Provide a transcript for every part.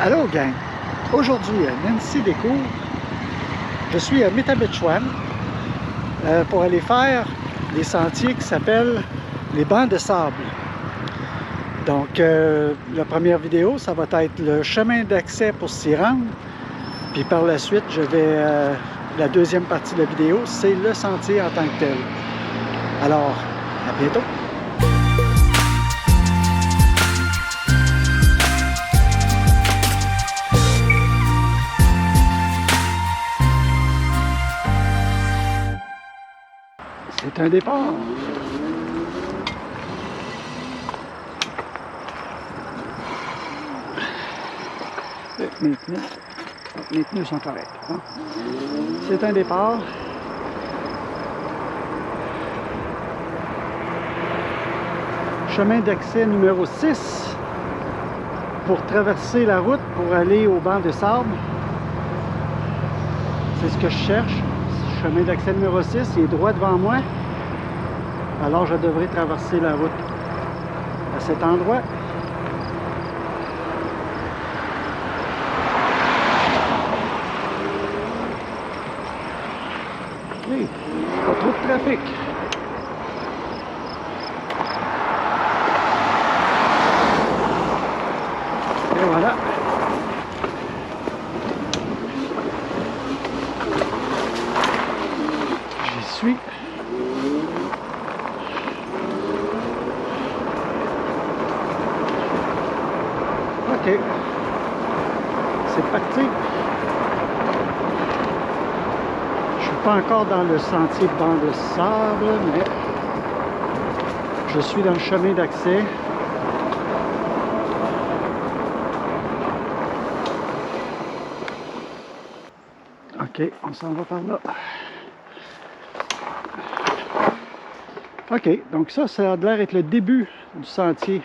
Allô gang, aujourd'hui Nancy découvre, je suis à Métabetchouan pour aller faire des sentiers qui s'appellent les bancs de sable. Donc la première vidéo, ça va être le chemin d'accès pour s'y rendre. Puis par la suite, la deuxième partie de la vidéo, c'est le sentier en tant que tel. Alors, à bientôt! C'est un départ. Mes pneus sont corrects. Hein? C'est un départ. Chemin d'accès numéro 6 pour traverser la route pour aller au banc de sable. C'est ce que je cherche. Chemin d'accès numéro 6, il est droit devant moi. Alors je devrais traverser la route à cet endroit. Oui, pas trop de trafic. Et voilà. J'y suis. Ok, c'est parti. Je suis pas encore dans le sentier banc de sable, mais je suis dans le chemin d'accès. Ok, on s'en va par là. Ok, donc ça a l'air d'être le début du sentier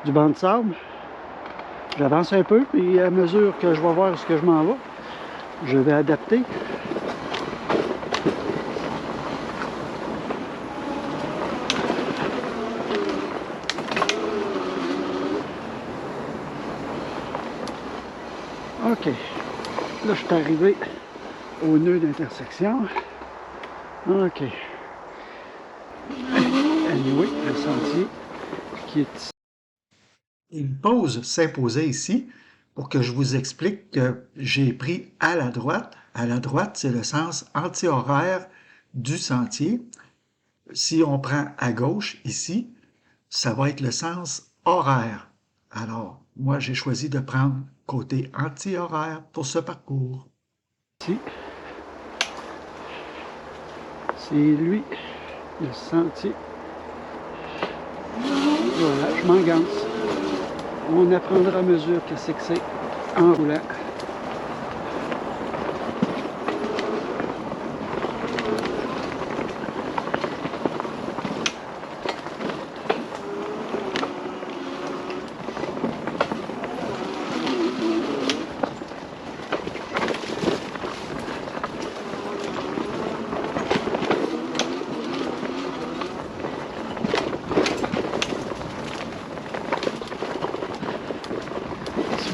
du banc de sable. J'avance un peu, puis à mesure que je vais voir ce que je m'en vais, je vais adapter. Ok, là je suis arrivé au nœud d'intersection. Ok. Anyway, le sentier qui est ici. Une pause s'imposait ici pour que je vous explique que j'ai pris à la droite. À la droite, c'est le sens anti-horaire du sentier. Si on prend à gauche, ici, ça va être le sens horaire. Alors, moi, j'ai choisi de prendre côté anti-horaire pour ce parcours. Ici, c'est lui, le sentier. Voilà, je m'engance. On apprendra à mesure que c'est en roulant.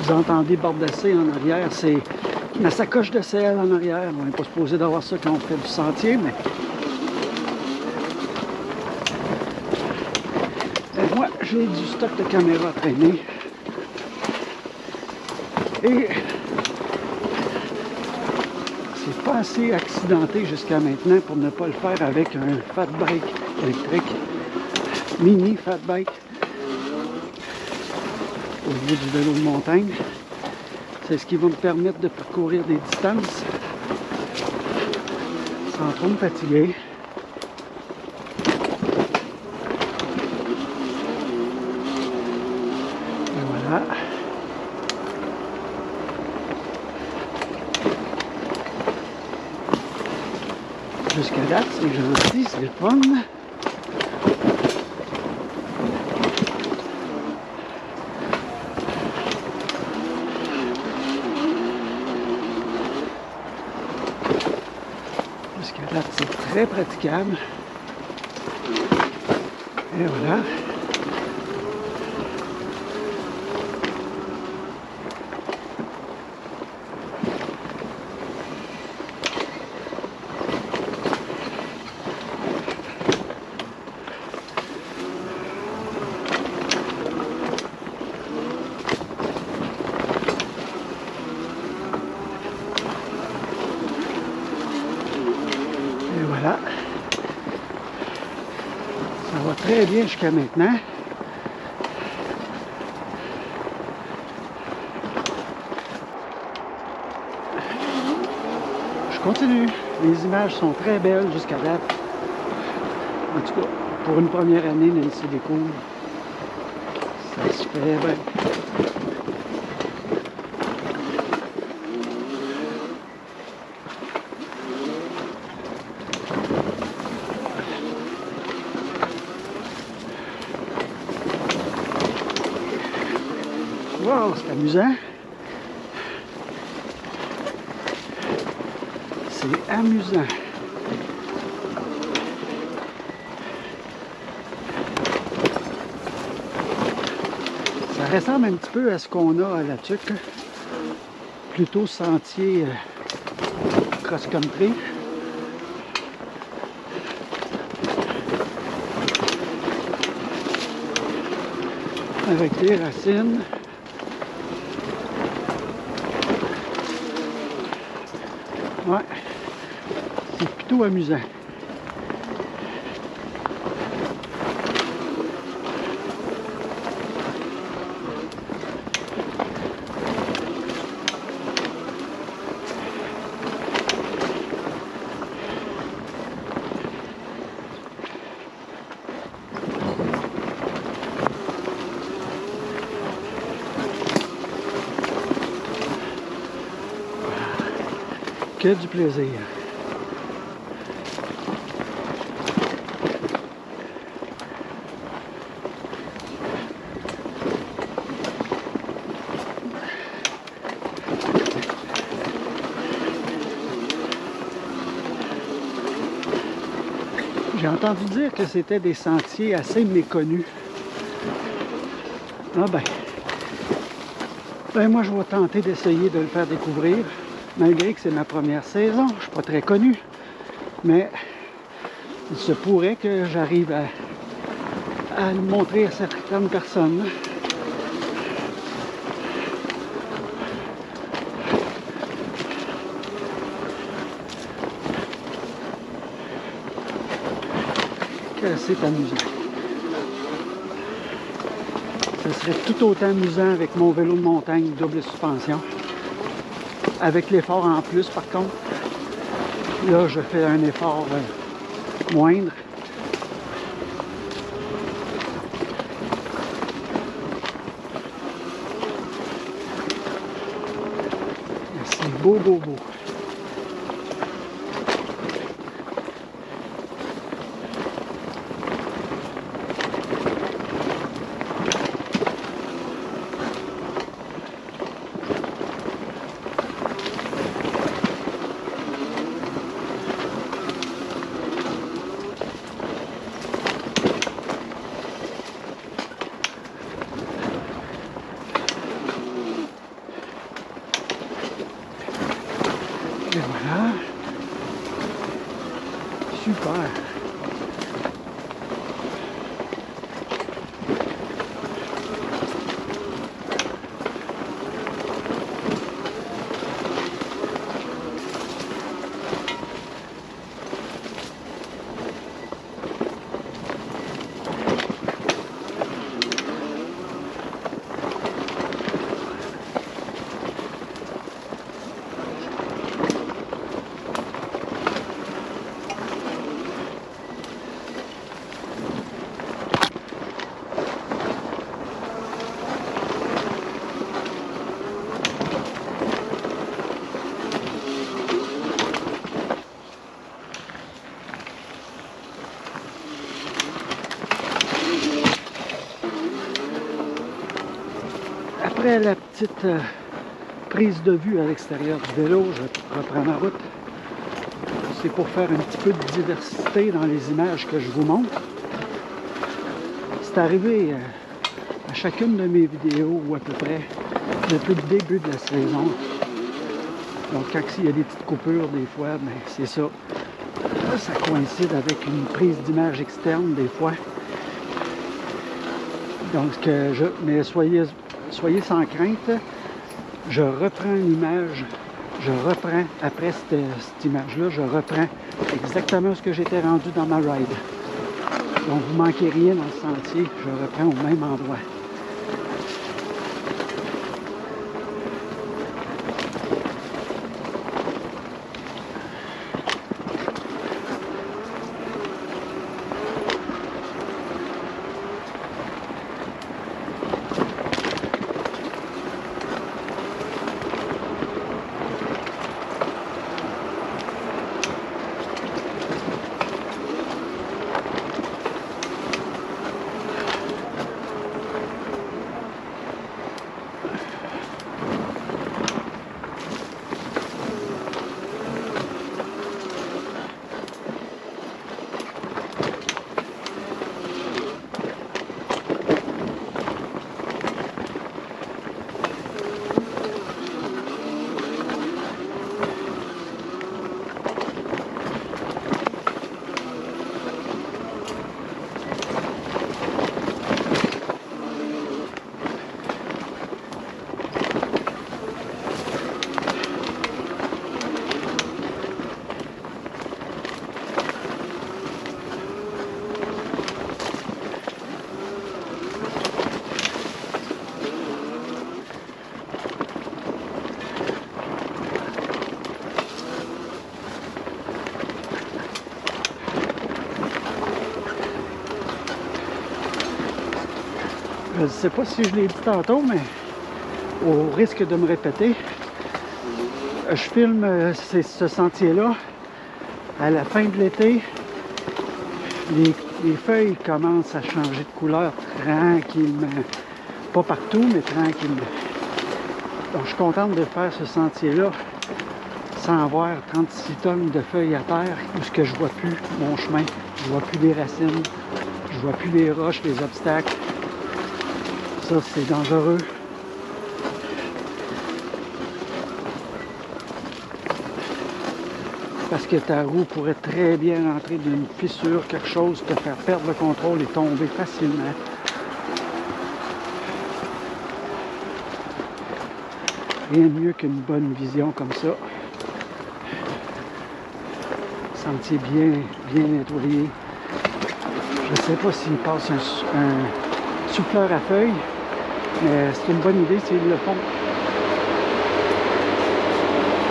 Vous entendez bordasser en arrière, c'est ma sacoche de sel en arrière. On n'est pas supposé d'avoir ça quand on fait du sentier, mais moi j'ai du stock de caméra à traîner. Et c'est pas assez accidenté jusqu'à maintenant pour ne pas le faire avec un fat bike électrique, mini fat bike. Au niveau du vélo de montagne, c'est ce qui va me permettre de parcourir des distances sans trop me fatiguer. Et voilà. Jusqu'à date, c'est gentil, c'est le fun. Jusqu'à date, c'est très praticable. Et voilà. très bien jusqu'à maintenant. Je continue. Les images sont très belles jusqu'à date. En tout cas, pour une première année, Nancy découvre. Ça se fait bien. Wow, c'est amusant. C'est amusant. Ça ressemble un petit peu à ce qu'on a à la Tuque. Plutôt sentier cross-country. Avec des racines. Ouais, c'est plutôt amusant. Que du plaisir. J'ai entendu dire que c'était des sentiers assez méconnus. Ah ben moi je vais tenter d'essayer de le faire découvrir. Malgré que c'est ma première saison, je ne suis pas très connu, mais il se pourrait que j'arrive à le montrer à certaines personnes. Que c'est amusant. Ce serait tout autant amusant avec mon vélo de montagne double suspension. Avec l'effort en plus, par contre, là, je fais un effort moindre. C'est beau, beau, beau. Et voilà. Super. Après la petite prise de vue à l'extérieur du vélo, je reprends ma route. C'est pour faire un petit peu de diversité dans les images que je vous montre. C'est arrivé à chacune de mes vidéos, ou à peu près, depuis le début de la saison. Donc quand il y a des petites coupures des fois, ben, c'est ça. Là, ça coïncide avec une prise d'image externe des fois. Donc, mais soyez sans crainte, je reprends l'image, je reprends, après cette image-là, je reprends exactement ce que j'étais rendu dans ma ride. Donc vous ne manquez rien dans le sentier. Je reprends au même endroit. Je ne sais pas si je l'ai dit tantôt, mais au risque de me répéter, je filme ce sentier-là à la fin de l'été. Les feuilles commencent à changer de couleur tranquillement. Pas partout, mais tranquillement. Donc je suis contente de faire ce sentier-là sans avoir 36 tonnes de feuilles à terre, où ce que je vois plus mon chemin, je vois plus les racines, je vois plus les roches, les obstacles. Ça, c'est dangereux. Parce que ta roue pourrait très bien rentrer d'une fissure, quelque chose, te faire perdre le contrôle et tomber facilement. Rien de mieux qu'une bonne vision comme ça. Sentier bien nettoyé. Je ne sais pas s'il passe un souffleur à feuilles, mais c'est une bonne idée s'ils le font.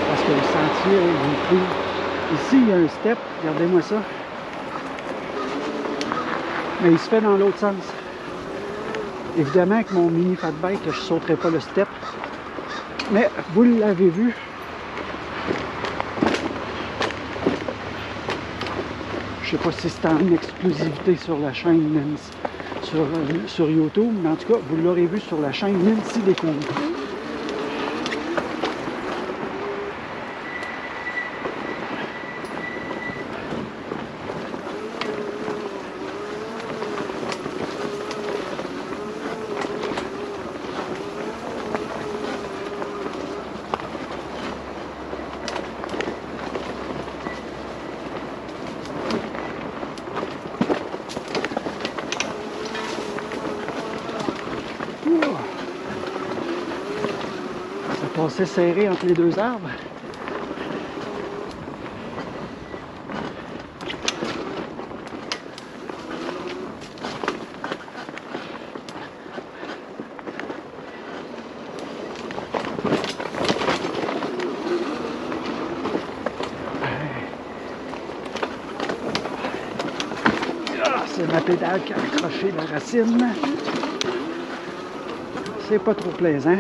Parce que le sentier est pris. Ici, il y a un step, regardez-moi ça. Mais il se fait dans l'autre sens. Évidemment, avec mon mini fat bike, je ne sauterai pas le step. Mais vous l'avez vu. Je ne sais pas si c'est en exclusivité sur la chaîne sur YouTube, mais en tout cas, vous l'aurez vu sur la chaîne Nancy Descombes. Ça passait serré entre les deux arbres. C'est ma pédale qui a accroché la racine. C'est pas trop plaisant.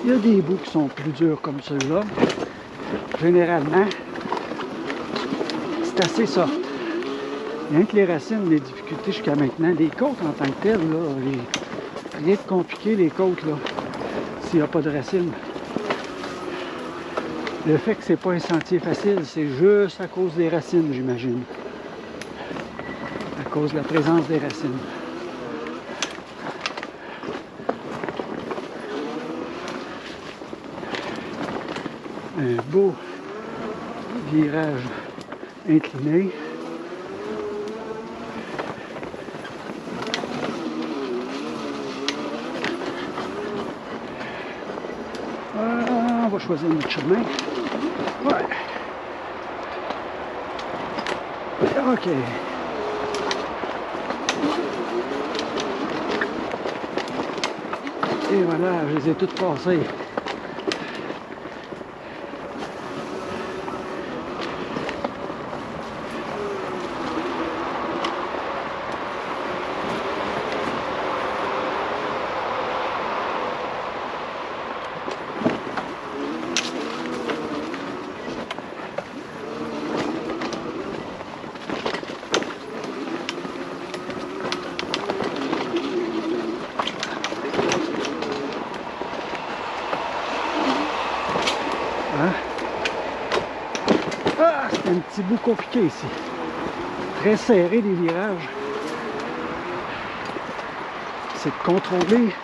Il y a des bouts qui sont plus durs comme ceux-là. Généralement, c'est assez soft. Rien que les racines, les difficultés jusqu'à maintenant, les côtes en tant que telles, là, rien de compliqué les côtes, là, s'il n'y a pas de racines. Le fait que c'est pas un sentier facile, c'est juste à cause des racines, j'imagine. À cause de la présence des racines. Un beau virage incliné. On va choisir notre chemin. Ouais. OK. Et voilà, je les ai toutes passées. Ah, c'est un petit bout compliqué ici. Très serré les virages. C'est de contrôler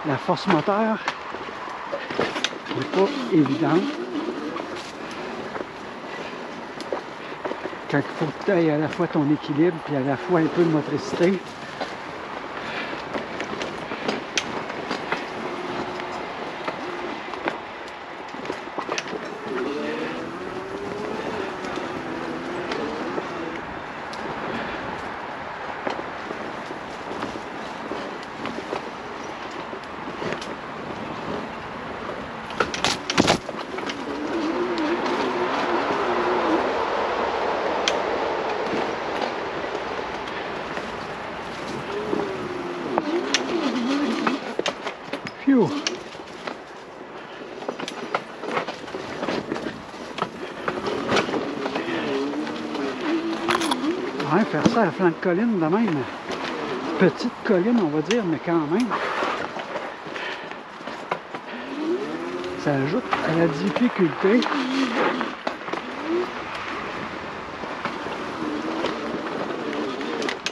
la force moteur. C'est pas évident. Quand il faut que tu ailles à la fois ton équilibre puis à la fois un peu de motricité. Phew. Ouais, faire ça à flanc de colline de même. Petite colline, on va dire, mais quand même. Ça ajoute à la difficulté.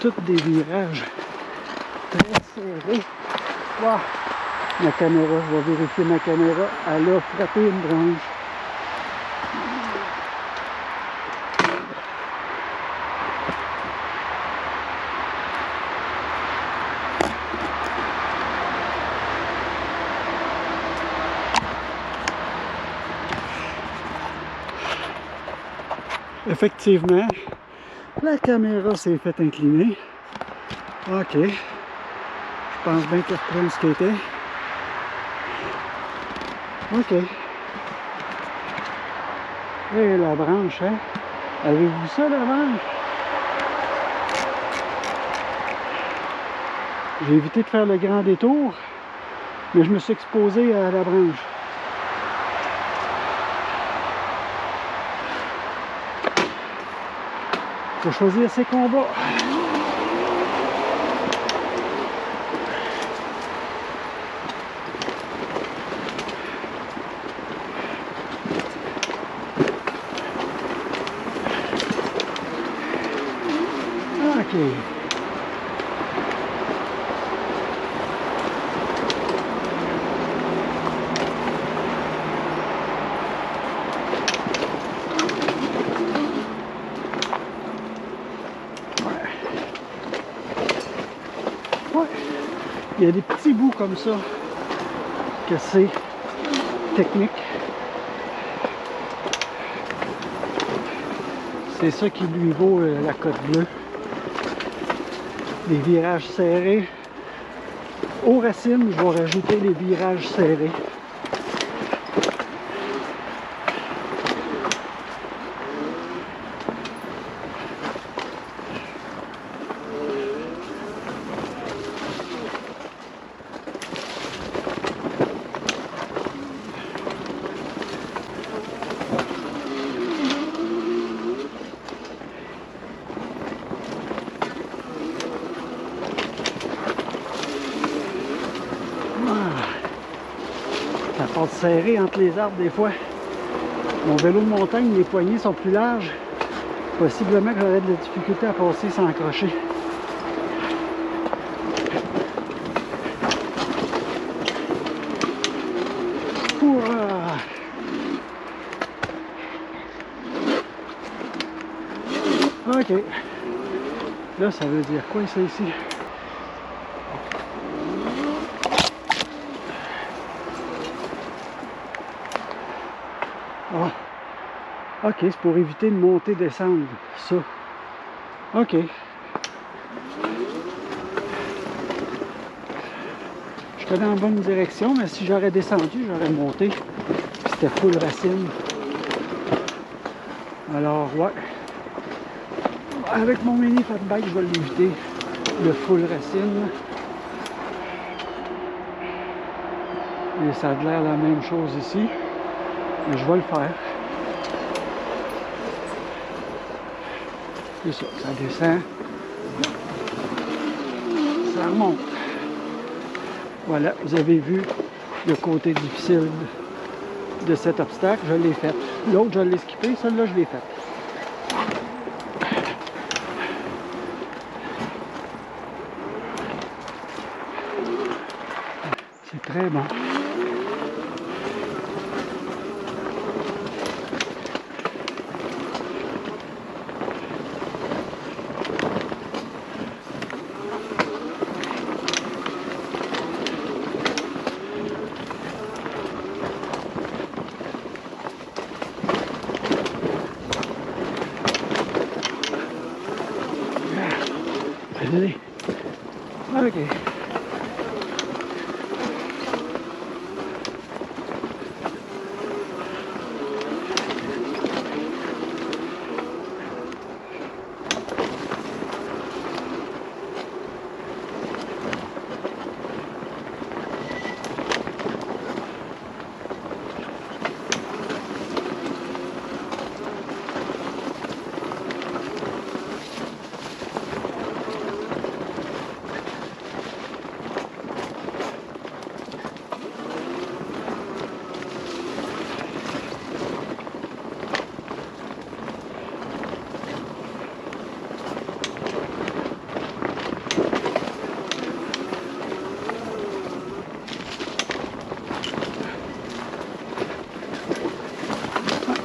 Toutes des virages très serrés. Wow. Ma caméra, je vais vérifier ma caméra. Elle a frappé une branche. Effectivement, la caméra s'est fait incliner. OK. Je pense bien qu'elle reprend ce qu'elle était. OK. Et la branche, hein? Avez-vous vu ça, la branche? J'ai évité de faire le grand détour, mais je me suis exposé à la branche. Faut choisir ses combats. OK. Ouais. Il y a des petits bouts comme ça que c'est technique. C'est ça qui lui vaut la cote bleue. Les virages serrés. Aux racines, je vais rajouter les virages serrés. Ça passe serré entre les arbres des fois. Mon vélo de montagne, les poignées sont plus larges. Possiblement que j'aurais de la difficulté à passer sans accrocher. Ouah. OK. Là, ça veut dire quoi ça ici? Ah. OK, c'est pour éviter de monter, descendre, ça. OK. J'étais dans la bonne direction, mais si j'aurais descendu, j'aurais monté. C'était full racine. Alors, ouais. Avec mon mini fat bike, je vais l'éviter. Le full racine. Et ça a l'air la même chose ici. Mais je vais le faire. C'est ça, ça descend. Ça remonte. Voilà, vous avez vu le côté difficile de cet obstacle. Je l'ai fait. L'autre, je l'ai skippé. Celle-là, je l'ai fait. C'est très bon. Allez. OK.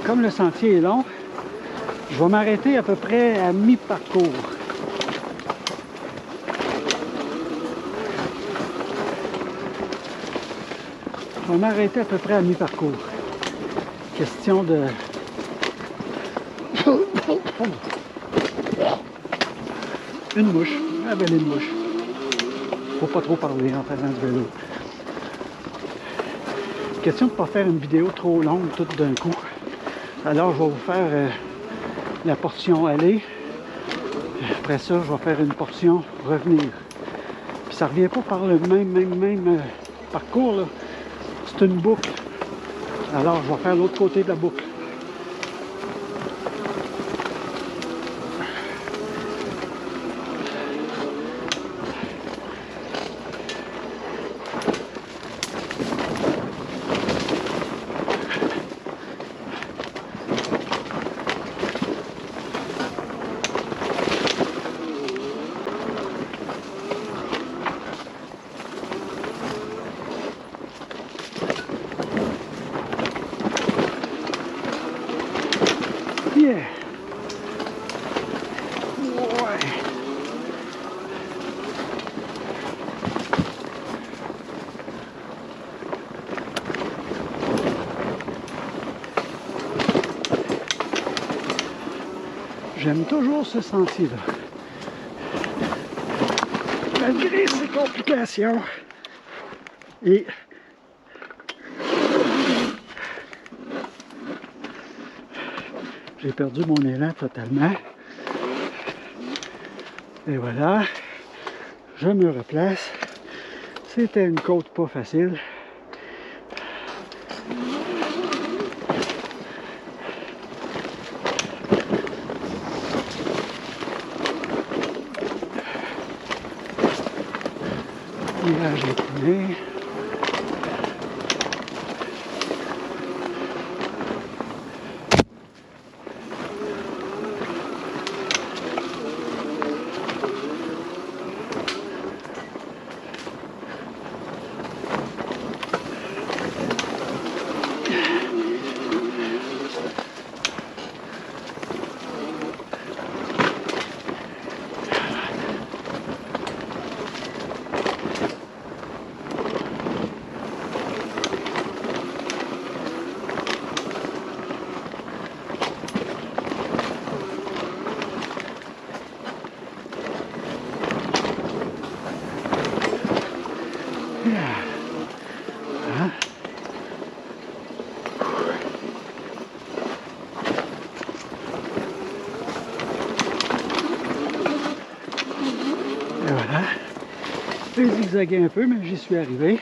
Comme le sentier est long, je vais m'arrêter à peu près à mi-parcours. Je vais m'arrêter à peu près à mi-parcours. Question de... Une mouche. Avaler une mouche. Faut pas trop parler en faisant du vélo. Question de ne pas faire une vidéo trop longue toute d'un coup. Alors, je vais vous faire la portion aller. Après ça, je vais faire une portion revenir. Puis ça revient pas par le même parcours, là. C'est une boucle. Alors, je vais faire l'autre côté de la boucle. Yeah. Ouais. J'aime toujours ce sentier-là. Malgré ses complications. Et j'ai perdu mon élan totalement. Et voilà, je me replace. C'était une côte pas facile. Virage incliné. J'ai zigzagué un peu, mais j'y suis arrivé.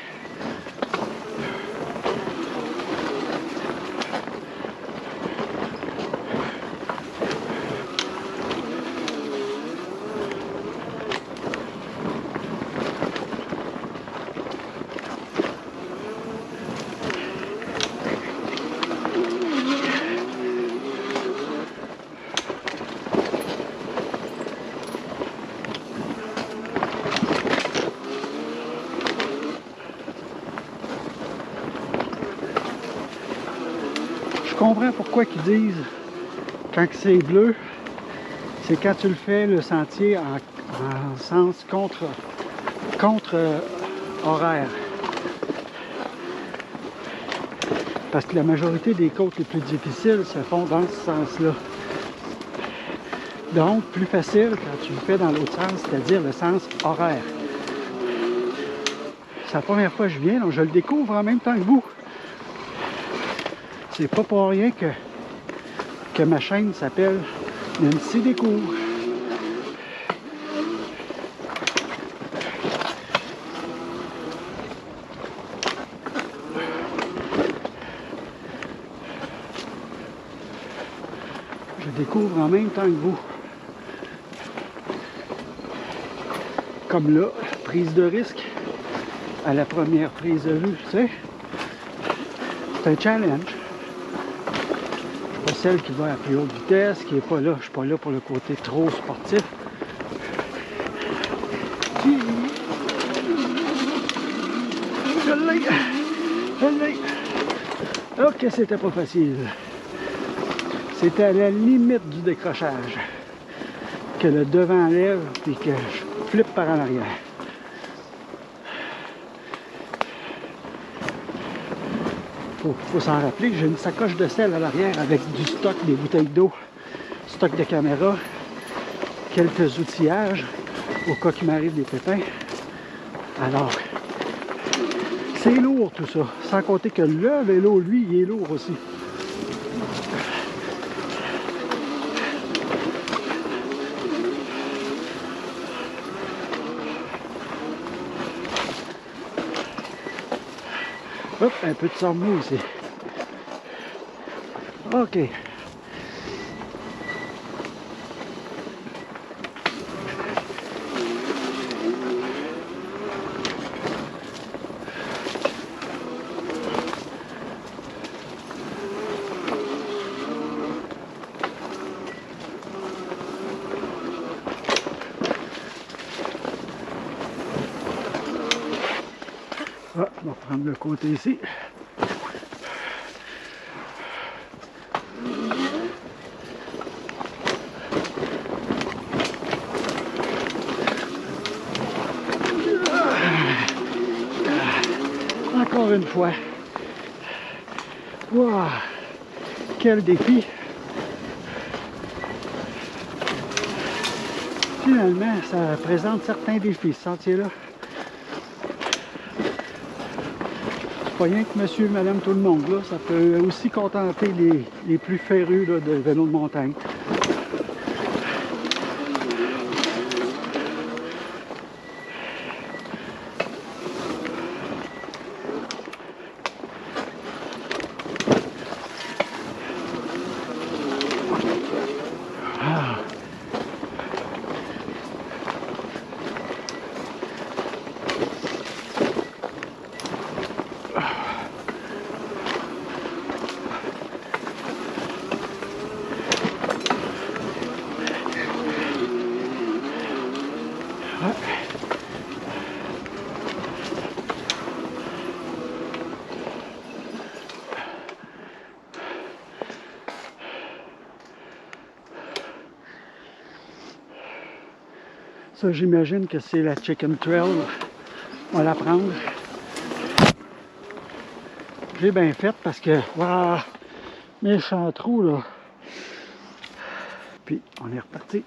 Je comprends pourquoi ils disent quand c'est bleu, c'est quand tu le fais le sentier en sens contre horaire. Parce que la majorité des côtes les plus difficiles se font dans ce sens-là. Donc, plus facile quand tu le fais dans l'autre sens, c'est-à-dire le sens horaire. C'est la première fois que je viens, donc je le découvre en même temps que vous. C'est pas pour rien que ma chaîne s'appelle Nancy Découvre. Je découvre en même temps que vous. Comme là, prise de risque à la première prise de vue, tu sais. C'est un challenge. Pas celle qui va à plus haute vitesse, qui est pas là. Je suis pas là pour le côté trop sportif. Je l'ai. Ok, c'était pas facile. C'était à la limite du décrochage. Que le devant lève et que je flippe par en arrière. Faut s'en rappeler que j'ai une sacoche de sel à l'arrière avec du stock, des bouteilles d'eau, stock de caméra, quelques outillages au cas qu'il m'arrive des pépins. Alors, c'est lourd tout ça, sans compter que le vélo, lui, il est lourd aussi. Hop, un peu de sang-mou ici. OK. Ah, on va prendre le côté ici. Encore une fois. Wow! Quel défi! Finalement, ça présente certains défis, ce sentier-là. Pas rien que monsieur, madame, tout le monde, là, ça peut aussi contenter les plus férus là, de vélo de montagne. Ah. Ça, j'imagine que c'est la Chicken Trail. On va la prendre. J'ai bien fait parce que, waouh, méchant trou là. Puis, on est reparti.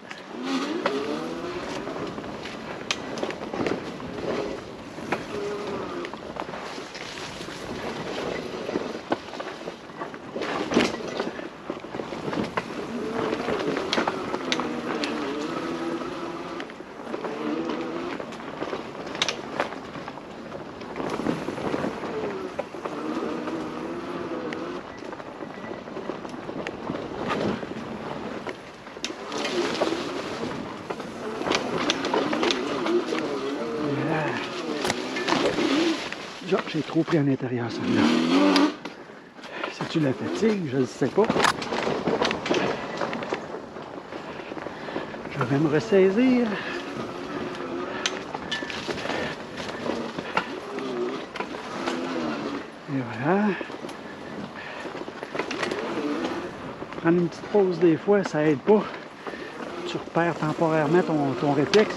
J'ai trop pris à l'intérieur, celle-là. C'est-tu la fatigue? Je ne sais pas. Je vais me ressaisir. Et voilà. Prendre une petite pause des fois, ça aide pas. Tu repères temporairement ton réflexe.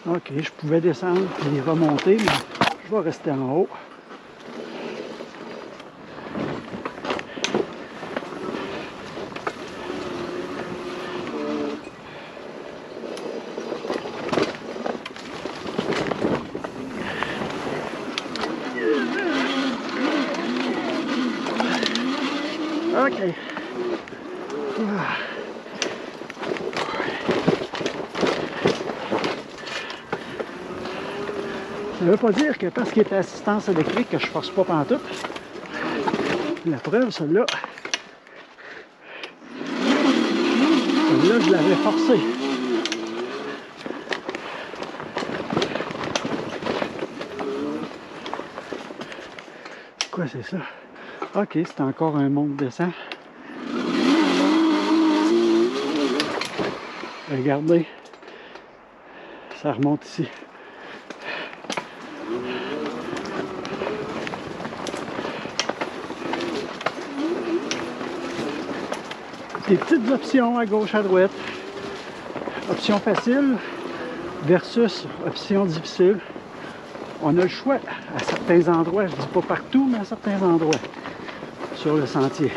Ok, je pouvais descendre et remonter, mais je vais rester en haut. Ok. Ça ne veut pas dire que parce qu'il est à assistance électrique que je force pas pantoute. La preuve, celle-là, je l'avais forcé. Quoi, c'est ça? Ok, c'est encore un monte-descend. Regardez, ça remonte ici. Des petites options à gauche, à droite. Option facile versus option difficile. On a le choix à certains endroits, je dis pas partout, mais à certains endroits sur le sentier.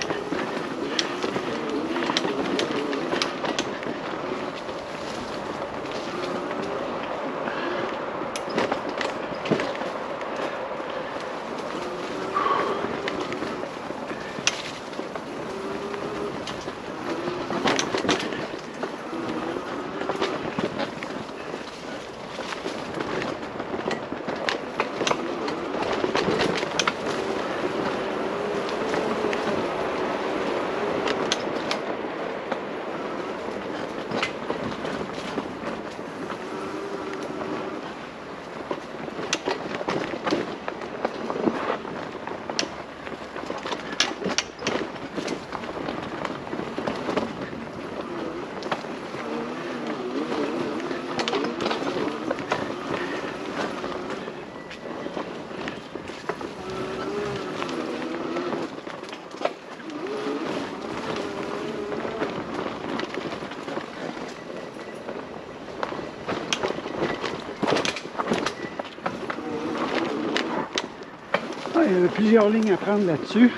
Il y avait plusieurs lignes à prendre là-dessus.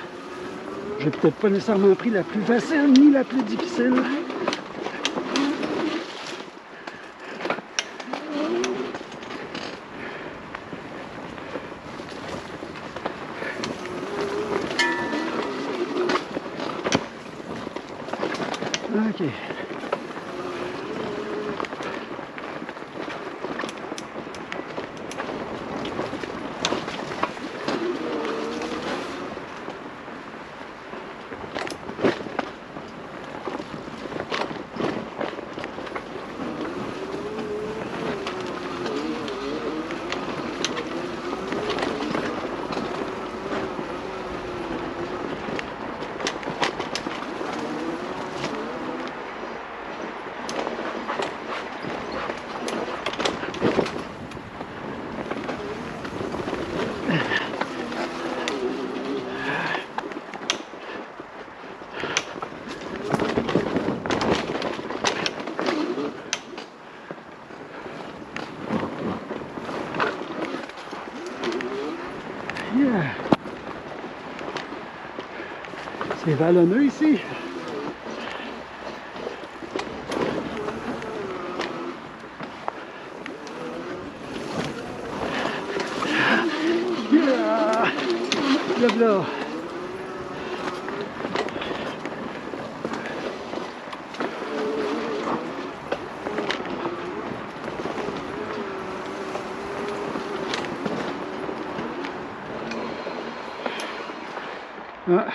J'ai peut-être pas nécessairement pris la plus facile ni la plus difficile. Ok. Yeah. C'est vallonneux ici. Yeah. Là. Ah.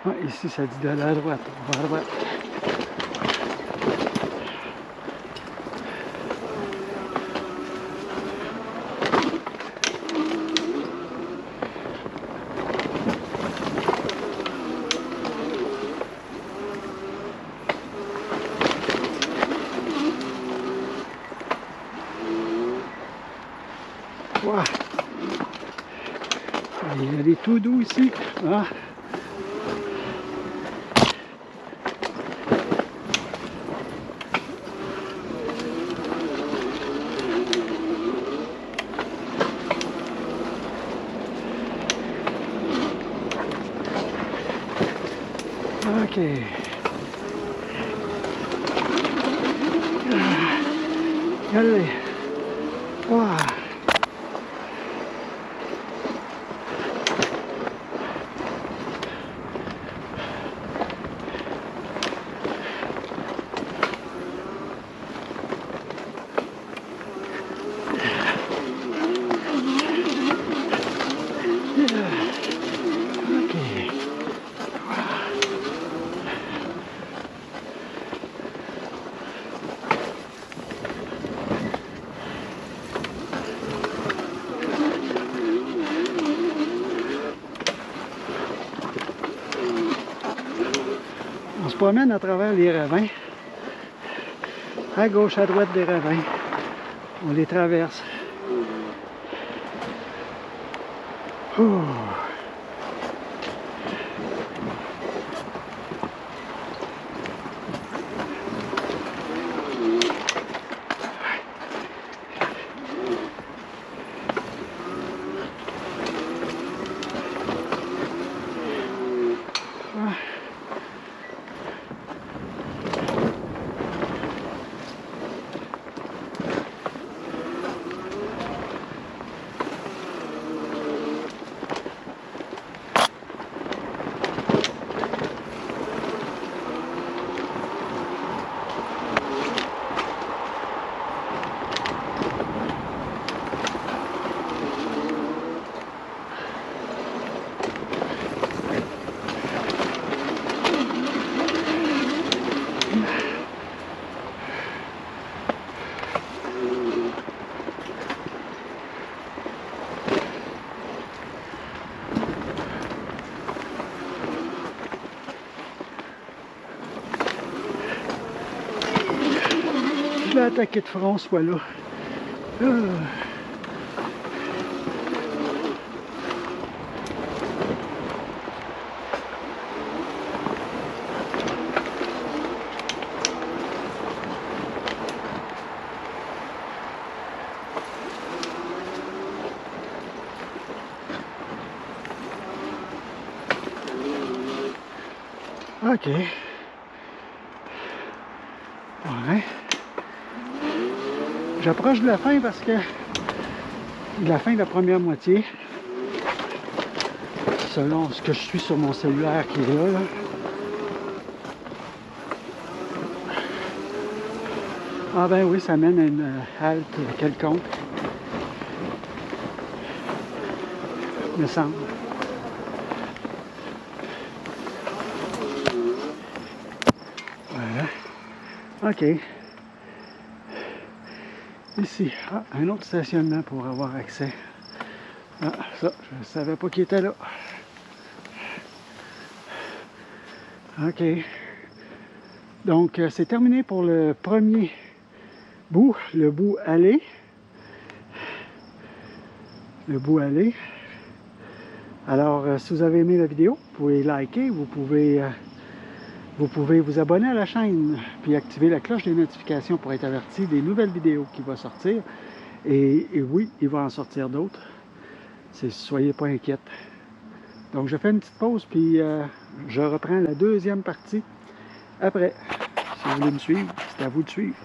Ah, ici ça dit d'aller à droite, on va à droite. Wow. Il y a des tout doux ici. Ah. OK. Allez. Wow. On se promène à travers les ravins, à gauche, à droite des ravins. On les traverse. Ouh. Je l'ai attaqué de front, soit là. OK. Ouais. J'approche de la fin parce que la fin de la première moitié, selon ce que je suis sur mon cellulaire qui est là. Ah ben oui, ça mène à une halte quelconque, me semble. Voilà. OK. Ici, un autre stationnement pour avoir accès. Ah, ça, je ne savais pas qu'il était là. OK. Donc, c'est terminé pour le premier bout, le bout aller. Le bout aller. Alors, si vous avez aimé la vidéo, vous pouvez liker, vous pouvez vous abonner à la chaîne, puis activer la cloche des notifications pour être averti des nouvelles vidéos qui vont sortir. Et oui, il va en sortir d'autres. Soyez pas inquiets. Donc, je fais une petite pause, puis je reprends la deuxième partie après. Si vous voulez me suivre, c'est à vous de suivre.